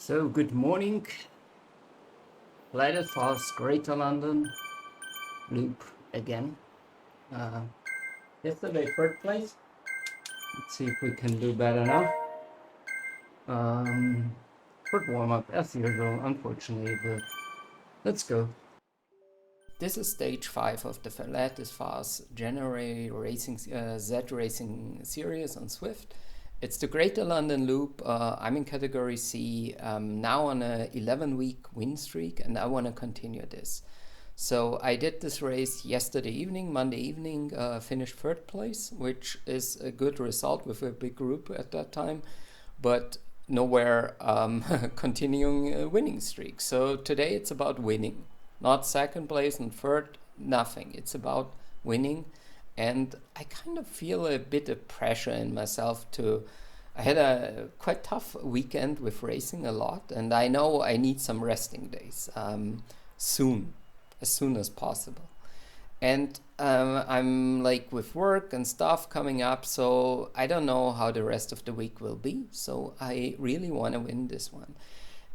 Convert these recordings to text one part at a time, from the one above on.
So good morning, Leiden Falls, Greater London loop again. Yesterday third place. Let's see if we can do better now. Third warm up as usual, unfortunately, but let's go. This is stage 5 of the Leiden Falls January Racing ZRacing series on Zwift. It's the Greater London Loop. I'm in category C, now on a 11-week win streak, and I want to continue this. So I did this race yesterday evening, Monday evening, finished third place, which is a good result with a big group at that time, but nowhere continuing a winning streak. So today it's about winning, not second place and third, nothing. It's about winning. And I kind of feel a bit of pressure in myself to. I had a quite tough weekend with racing a lot, and I know I need some resting days soon, as soon as possible. And I'm like with work and stuff coming up, so I don't know how the rest of the week will be. So I really want to win this one.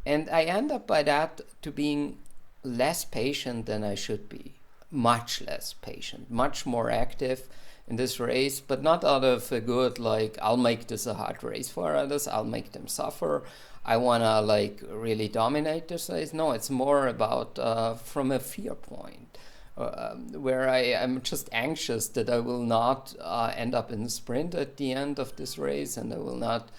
And I end up by that to being less patient than I should be. Much less patient, much more active in this race, but not out of a good, like, I'll make this a hard race for others, I'll make them suffer, I want to like really dominate this race. No, it's more about from a fear point, where I'm just anxious that I will not end up in the sprint at the end of this race, and I will not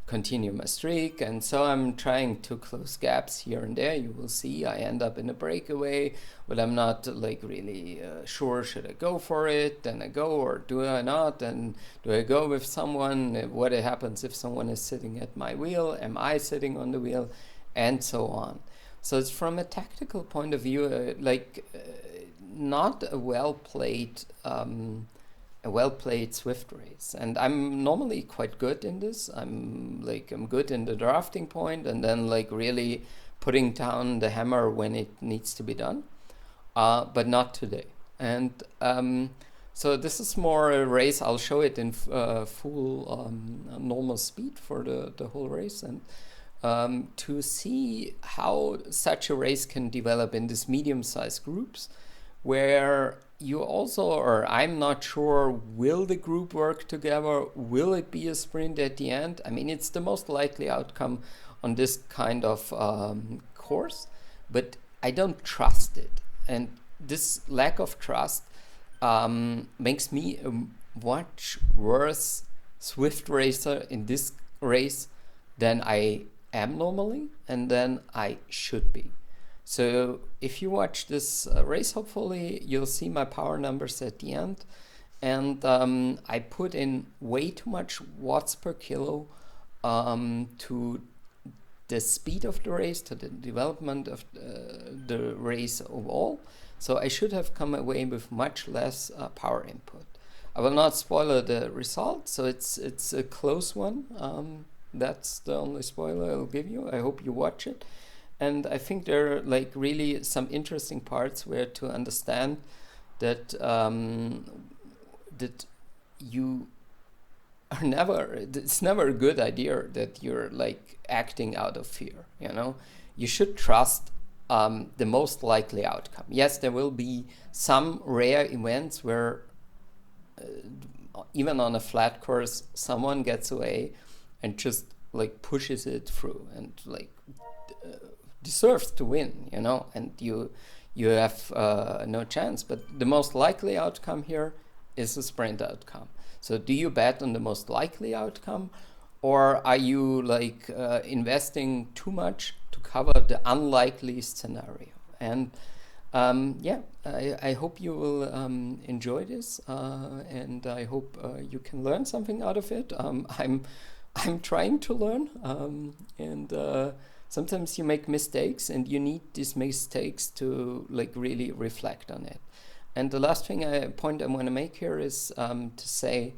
continue my streak. And so I'm trying to close gaps here and there. You will see I end up in a breakaway, but I'm not like really sure, should I go for it? Then I go, or do I not? And do I go with someone? What happens if someone is sitting at my wheel? Am I sitting on the wheel? And so on. So it's from a tactical point of view, not a well-played Zwift race. And I'm normally quite good in this. I'm good in the drafting point, and then like really putting down the hammer when it needs to be done, but not today. And so this is more a race. I'll show it in full normal speed for the whole race, and to see how such a race can develop in these medium-sized groups, where you also, or I'm not sure, will the group work together? Will it be a sprint at the end? I mean, it's the most likely outcome on this kind of course, but I don't trust it. And this lack of trust makes me a much worse Zwift racer in this race than I am normally, and than I should be. So if you watch this race, hopefully you'll see my power numbers at the end. And I put in way too much watts per kilo to the speed of the race, to the development of the race overall. So I should have come away with much less power input. I will not spoil the result, so it's a close one. That's the only spoiler I'll give you. I hope you watch it. And I think there are like really some interesting parts where to understand that that you are never, it's never a good idea that you're like acting out of fear. You know, you should trust the most likely outcome. Yes, there will be some rare events where even on a flat course, someone gets away and just like pushes it through and like deserves to win, you know, and you have no chance. But the most likely outcome here is a sprint outcome. So do you bet on the most likely outcome, or are you like investing too much to cover the unlikely scenario? And I hope you will enjoy this, and I hope you can learn something out of it. I'm trying to learn, and sometimes you make mistakes, and you need these mistakes to like really reflect on it. And the last point I want to make here is to say,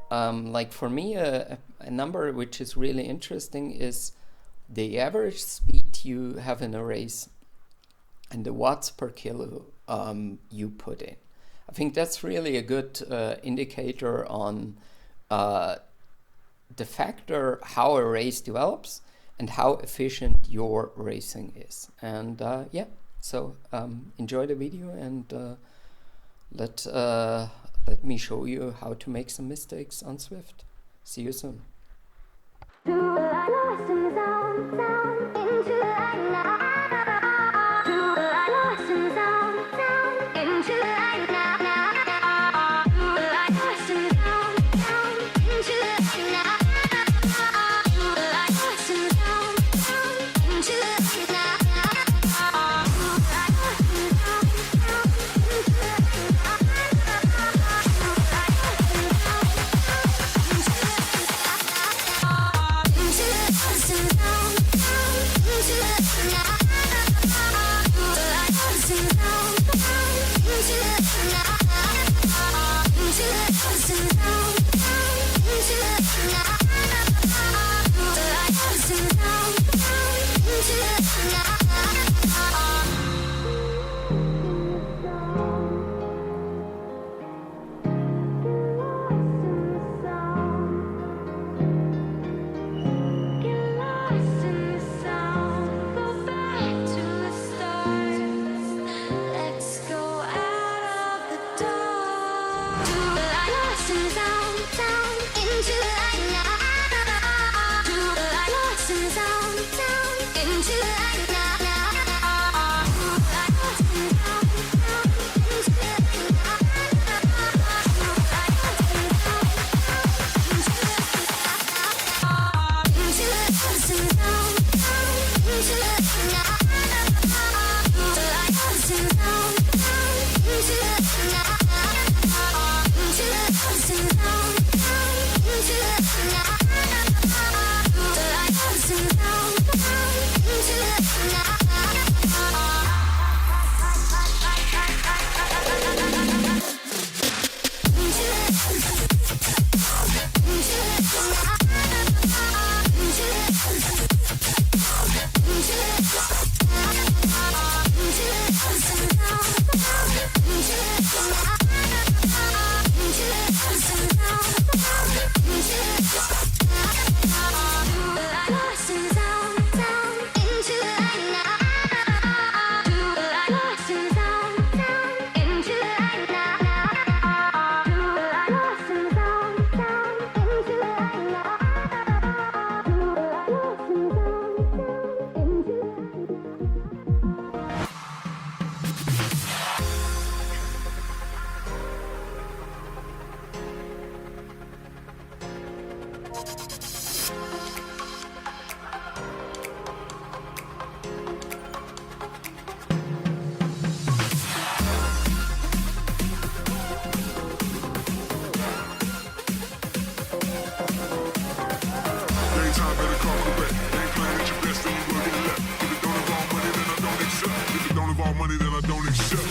like for me, a number which is really interesting is the average speed you have in a race and the watts per kilo you put in. I think that's really a good indicator on the factor how a race develops and how efficient your racing is. And yeah, so enjoy the video, and let me show you how to make some mistakes on Zwift. See you soon. Money that I don't accept.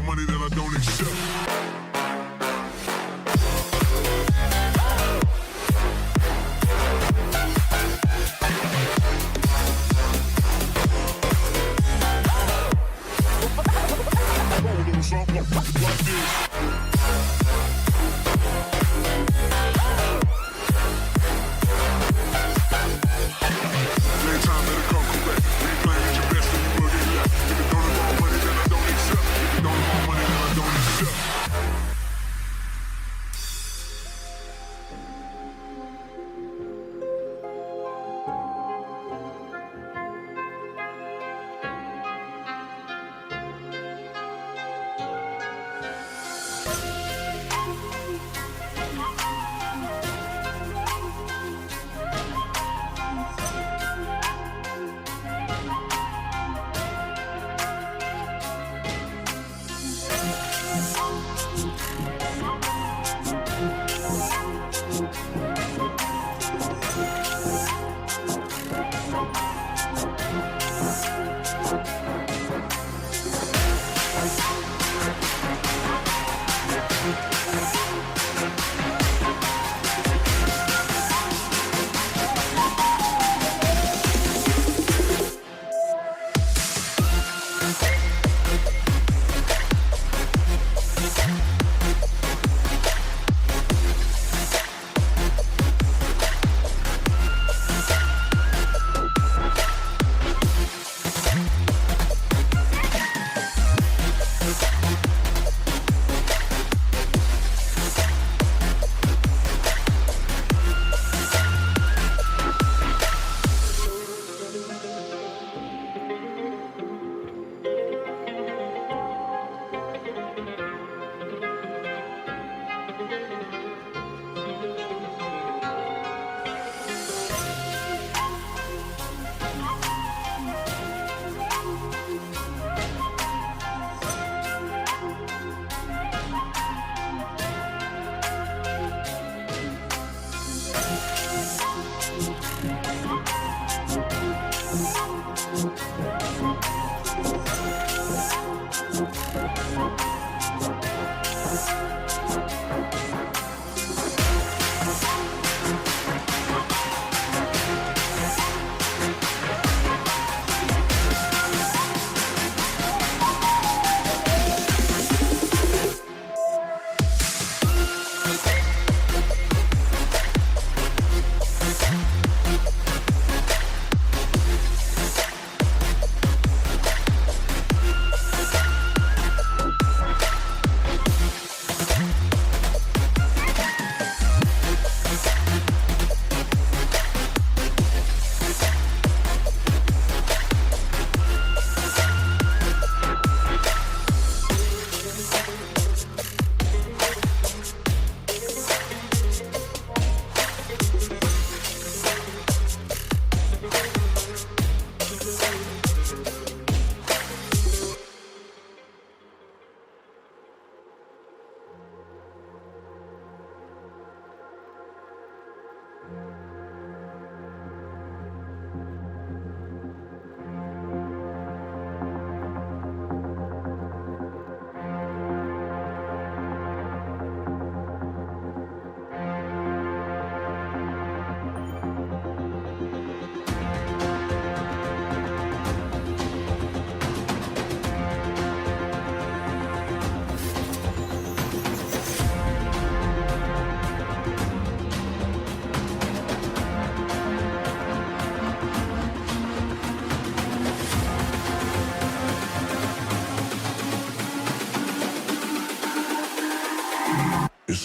Money that I don't accept.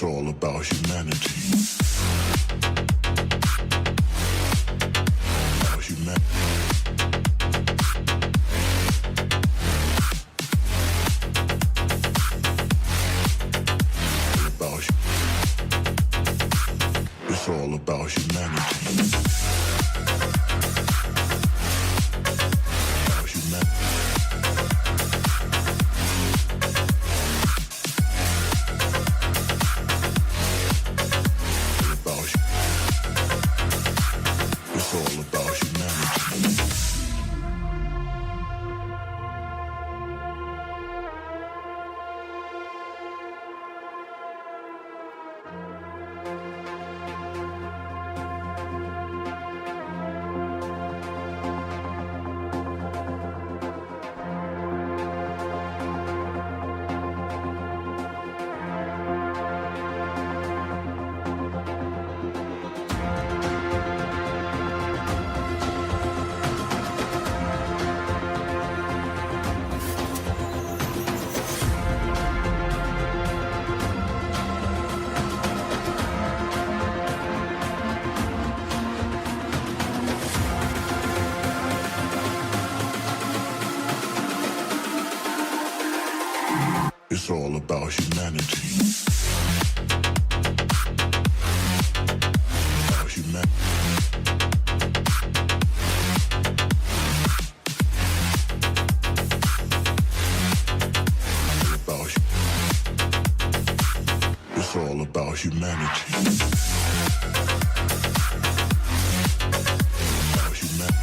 It's all about humanity. About humanity. It's all about humanity. About humanity. It's all about humanity. It's all about humanity. About humanity. It's all about humanity. About humanity.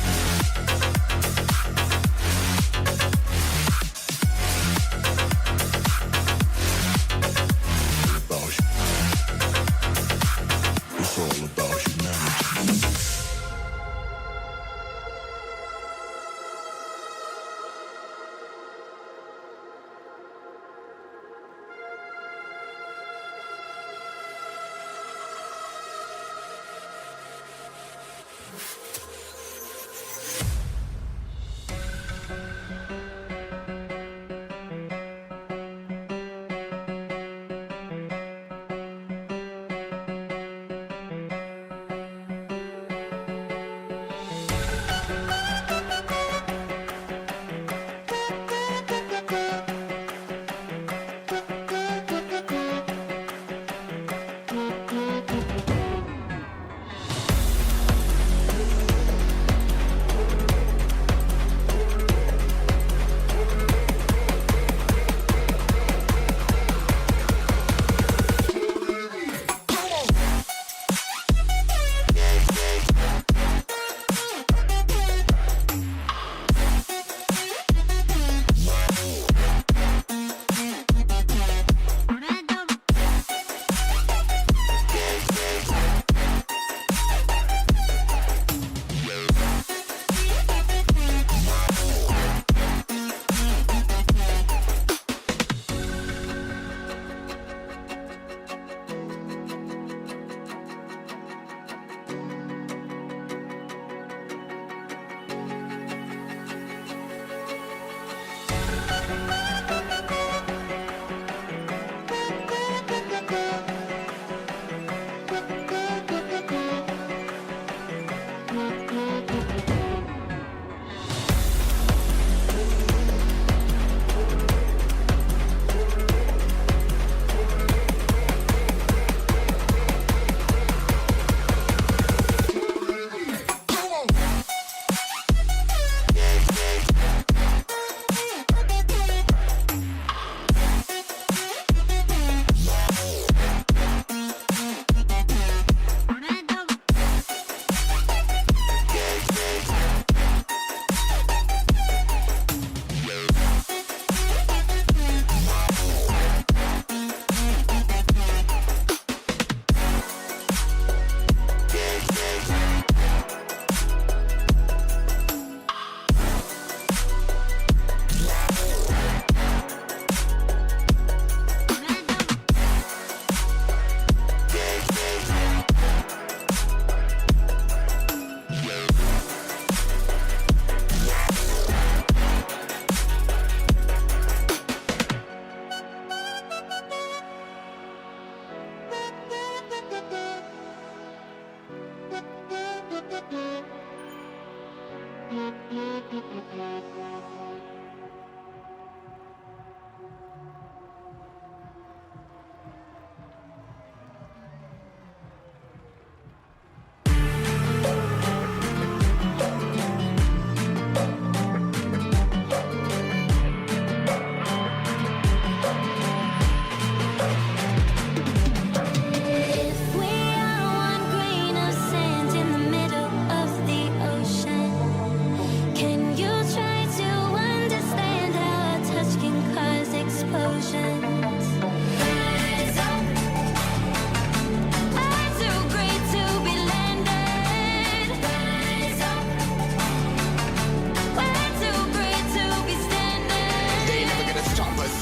It's all about humanity.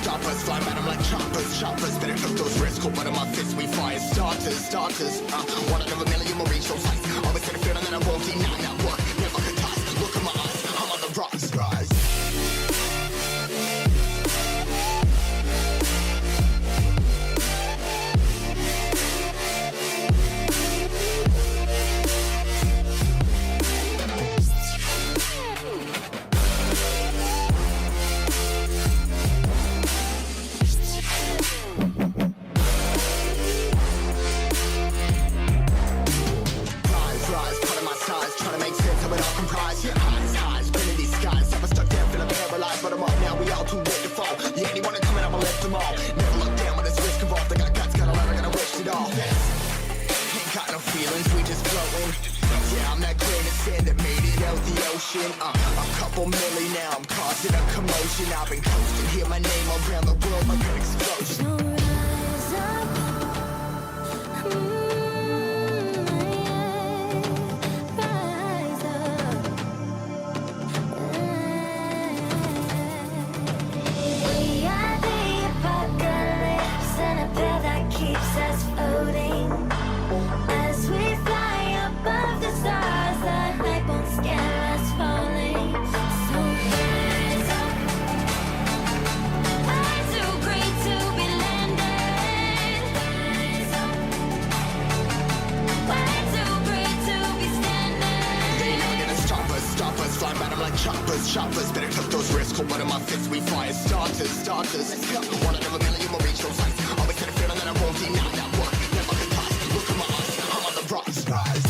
stop us. Fly at 'em like choppers. Better cook those risks. Cold blood in my fists, we fire starters. One out of a million will reach those heights. Always get a feeling that I won't deny. Not work, never could toss. Look in my eyes, I'm on the rocks. Rise. A couple milli now, I'm causing a commotion. I've been coasting, hear my name around the world like an explosion. So rise up, rise up. We are the apocalypse, and a path that keeps us floating. As we fly above the stars, the light won't scare us falling. So rise up. I'm too great to be landed. Rise up. Way too great to be standing. They never gonna stop us. Fly at 'em like choppers. Better cook those risks. Cold blood in my fists, we fire starters. Let's go. One out of a million will reach those heights. Always get a feeling that I won't deny. Not work, never could toss. Look in my eyes, I'm on the rocks. Rise.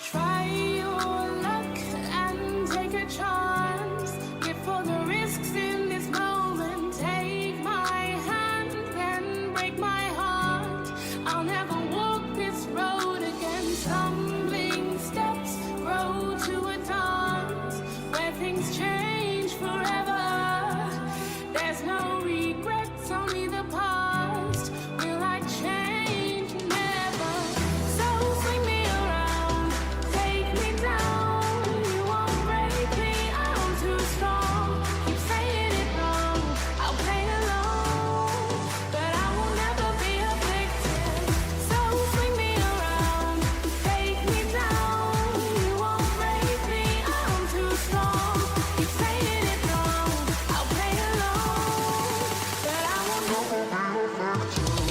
Try your luck and take a chance. Live for the risks in this moment. Take my hand and break my heart. I'll never walk this road again. Stumbling steps grow to a dance where things change forever. There's no regrets, only the past. Will I change? Never. So swing me around, take me down. You won't break me, I'm too strong. Keep saying it wrong, I'll play along, but I will never be a victim. So swing me around, take me down. You won't break me, I'm too strong. Keep saying it wrong, I'll play along, but I will never be a victim.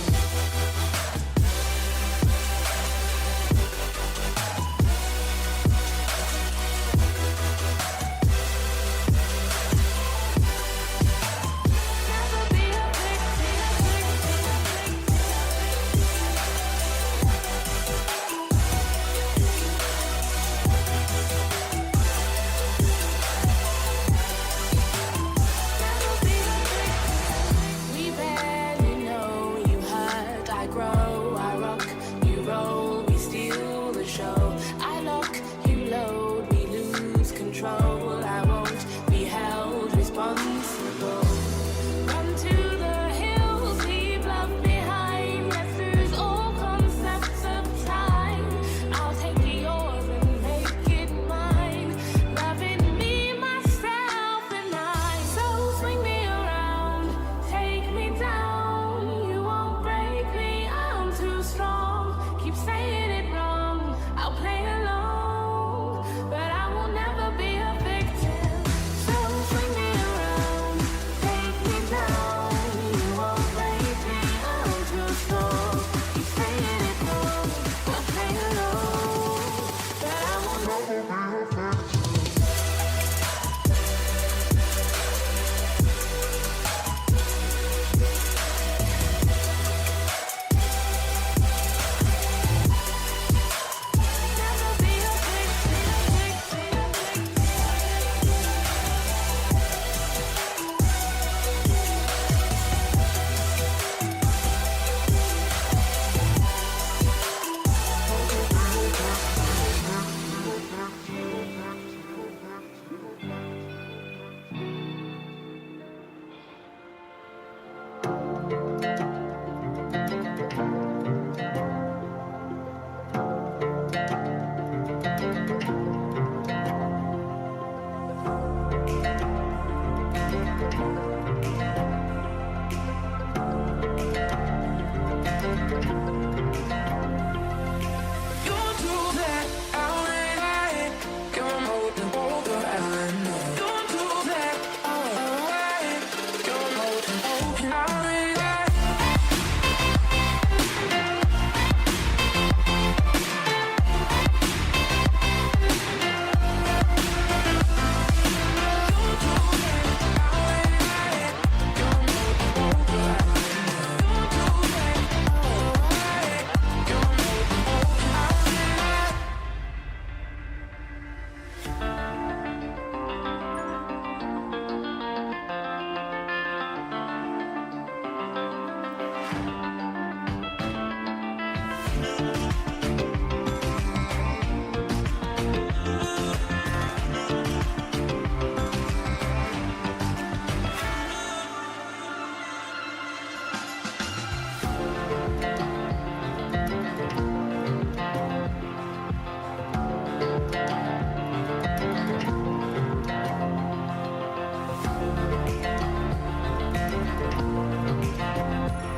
Never be a victim. We barely know you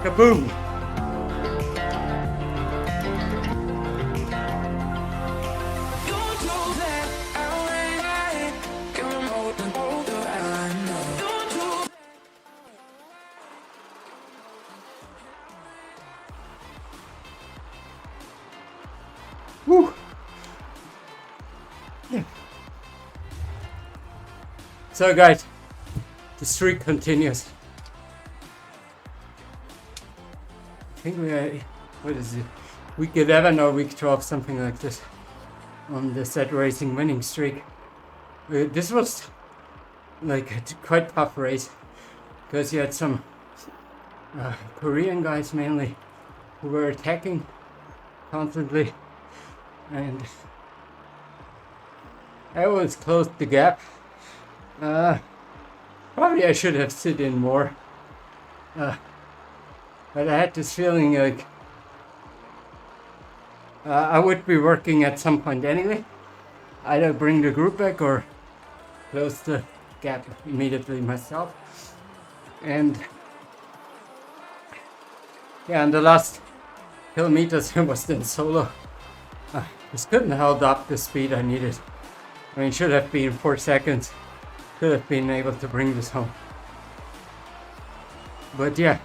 Kaboom! Woo! Yeah. So guys, the streak continues. I think we are, what is it, week 11 or week 12, something like this, on the ZRacing winning streak. This was like a quite tough race, because you had some Korean guys mainly who were attacking constantly, and I always closed the gap. Probably I should have sit in more, but I had this feeling like I would be working at some point anyway, either bring the group back or close the gap immediately myself. And yeah, in the last kilometers I was then solo. Just couldn't hold up the speed I needed. I mean, should have been 4 seconds. Could have been able to bring this home. But yeah,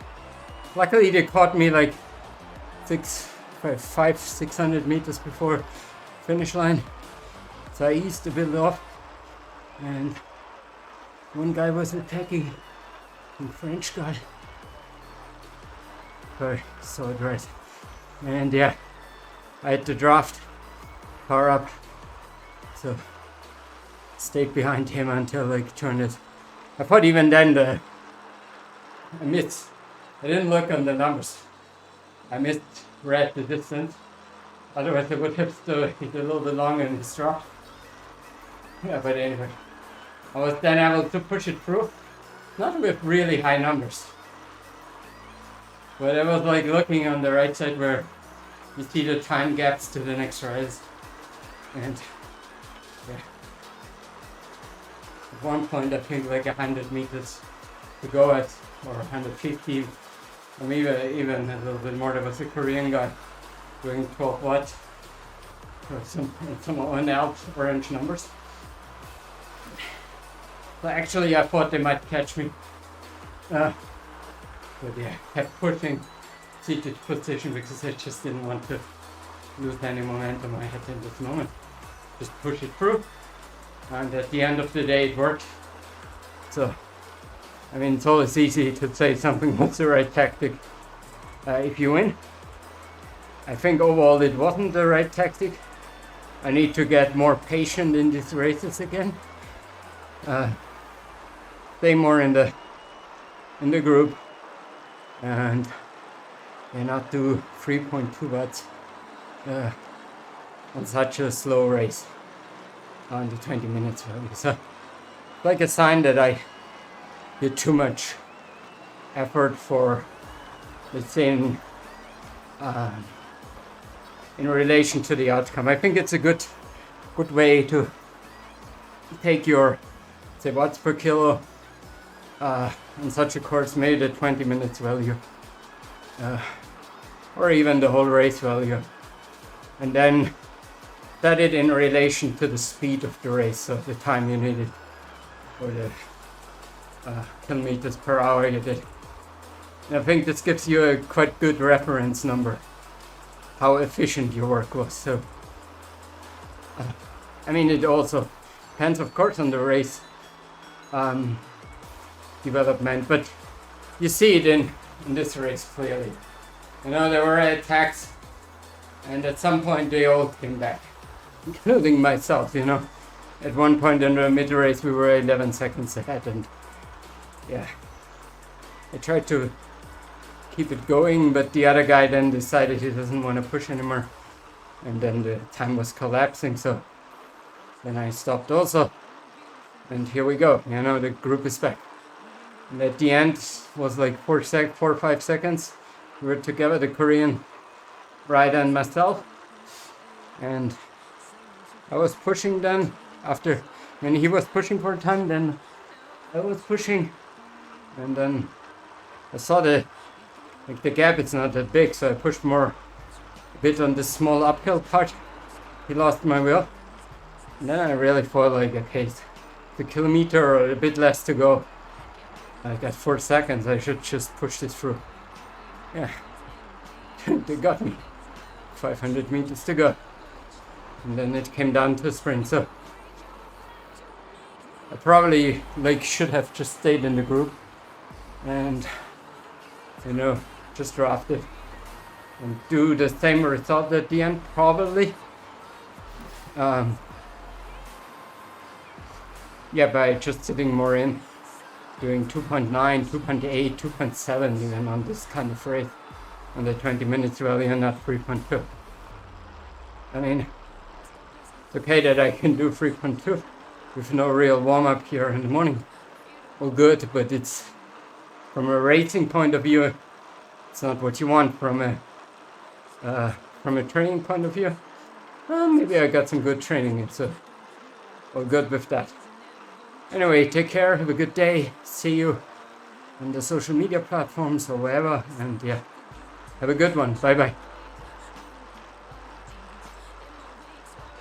luckily they caught me like 600 meters before finish line. So I eased a bit off, and one guy was attacking, a French guy. Sorry, saw it right. And yeah, I had to draft car up, so stayed behind him until like turned it. I thought even then I didn't look on the numbers. I misread the distance. Otherwise I would have still hit a little bit longer in his drop. Yeah, but anyway, I was then able to push it through, not with really high numbers. But I was like looking on the right side where you see the time gaps to the next rise. And yeah, at one point I think like 100 meters to go at, or 150, or maybe even a little bit more. There was a Korean guy doing 12 watts, or some orange numbers. So actually I thought they might catch me. But yeah, kept pushing seated position because I just didn't want to lose any momentum I had in this moment. Just push it through, and at the end of the day it worked. So I mean, it's always easy to say something was the right tactic if you win. I think overall it wasn't the right tactic. I need to get more patient in these races again. Stay more in the group, and not do 3.2 watts on such a slow race on the 20 minutes value. So like a sign that I did too much effort for, let's say, in relation to the outcome. I think it's a good way to take your, say, watts per kilo on such a course, maybe the 20 minutes value, or even the whole race value, and then set it in relation to the speed of the race, so the time you needed, or the kilometers per hour you did. And I think this gives you a quite good reference number, how efficient your work was. So I mean, it also depends of course on the race development, but you see it in this race clearly. You know, there were attacks, and at some point they all came back, including myself. You know, at one point in the mid race we were 11 seconds ahead, and yeah, I tried to keep it going, but the other guy then decided he doesn't want to push anymore, and then the time was collapsing, so then I stopped also, and here we go. You know, the group is back, and at the end was like 4 or 5 seconds. We were together, the Korean rider and myself, and I was pushing then. After, when he was pushing for a time, then I was pushing, and then I saw the Like the gap is not that big, so I pushed more a bit on this small uphill part. He lost my wheel. And then I really felt like, okay, the kilometer or a bit less to go. Like at 4 seconds, I should just push this through. Yeah, they got me. 500 meters to go. And then it came down to a sprint, so I probably should have just stayed in the group and, you know, just draft it and do the same result at the end, probably. Yeah, by just sitting more in, doing 2.9, 2.8, 2.7 even on this kind of race, on the 20 minutes rally and not 3.2. I mean, it's okay that I can do 3.2 with no real warm-up here in the morning. All good, but it's, from a racing point of view, it's not what you want from a training point of view. Maybe I got some good training in, so all good with that. Anyway, take care, have a good day, see you on the social media platforms or wherever, and yeah, have a good one, bye bye.